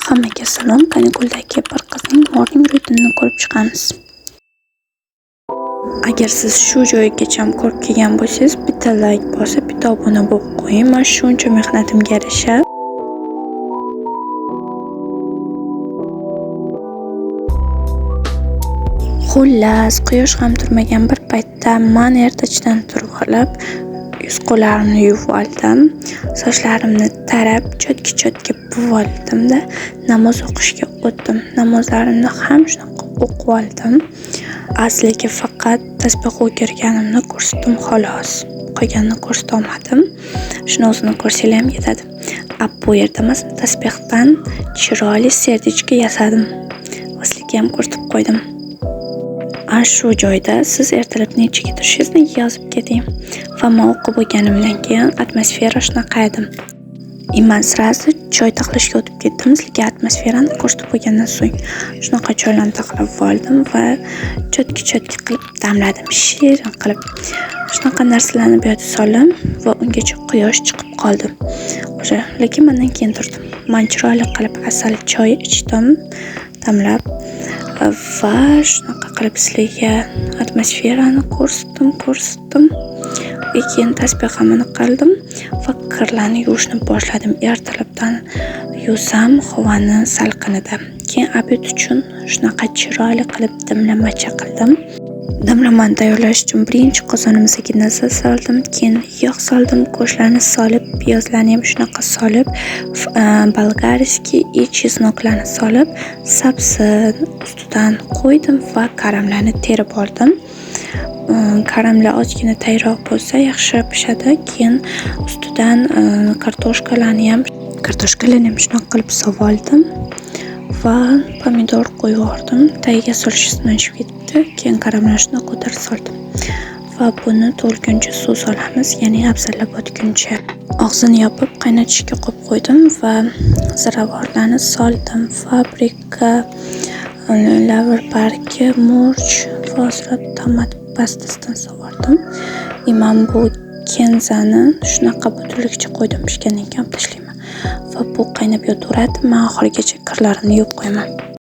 Hammaga salom. Kanikuldagi bir qizning morning rutinini ko'rib chiqamiz. Agar siz shu joygacha ko'rib kelgan bo'lsangiz, bitta like bosib, bitta obuna bo'lib qo'ying. Men shuncha mehnatimga yarasha xullas, quyosh ham turmagan bir paytda men ertachidan turib olib, yuz-qo'llarimni yuvib oldim. Sochlarimni tarab, cho'tki-cho'tki buvib oldim-da, namoz o'qishga o'tdim. Namozlarimni ham shunaqa o'qib oldim. Asliga faqat tasbih o'qirganimni ko'rsatdim xolos. Qolganini ko'rsata olmadim. Shuni o'zini ko'rsanglar ham yetadi. Bu yerda men tasbihdan chiroyli serdichka yasadim. Asliga ham ko'rsatib qo'ydim. Shu joyda siz ertalab nechaga turishingizni yozib keting. Va men o'qib bo'lganimdan keyin atmosfera shunaqa edi. Men sразу choy taxlashga o'tib ketdim. Sizlarga atmosferani ko'rsatib bo'lgandan so'ng shunaqa choylarni taxlab oldim va cho'tki-cho'tki qilib damladim, shirin qilib. Shunaqa narsalarni bu yerga soldim va ungacha quyosh chiqib qoldi. Lekin mendan keyin turdim. Men chiroyli qilib asal choy ichdim, damlab va shunaqa qilib sizlarga atmosferani ko'rsatdim. Keyin tasbihimni qildim va kirlarni yuvishni boshladim. Ertalabdan yuvsam havoni salqinida. Keyin obed uchun shunaqa chiroyli qilib dimlamacha qildim. Dimlamani tayyorlash uchun birinchi qozonimizga narsa soldim, keyin yog' soldim, go'shtlarni solib, piyozlarni ham shunaqa solib, bolgarskiy chesnoklarni solib, sabzini ustidan qo'ydim va karamlarni terib oldim. Karamlar ozgina tayroq bo'lsa yaxshi pishadi. Keyin ustidan kartoshkalarni ham shunaqa qilib sovib oldim va pomidor qo'yib yubordim. Tagiga solishidan tushib ketdi. Keyin karamlarni shuna ko'tarib soldim. Va buni to'lguncha suv solamiz, ya'ni abzallab o'tguncha. Og'zini yopib qaynatishga qo'yib qo'ydim va ziravorlarni soldim. Paprika, lavr bargi, murch va tomat pastasidan sovurdim. Men bu kenzani shunaqa butunlikcha qo'ydim, pishgandan keyin tashlayman. Va bu qaynab yotaveradi. Men oxirigacha kirlarimni yuvib qo'yaman.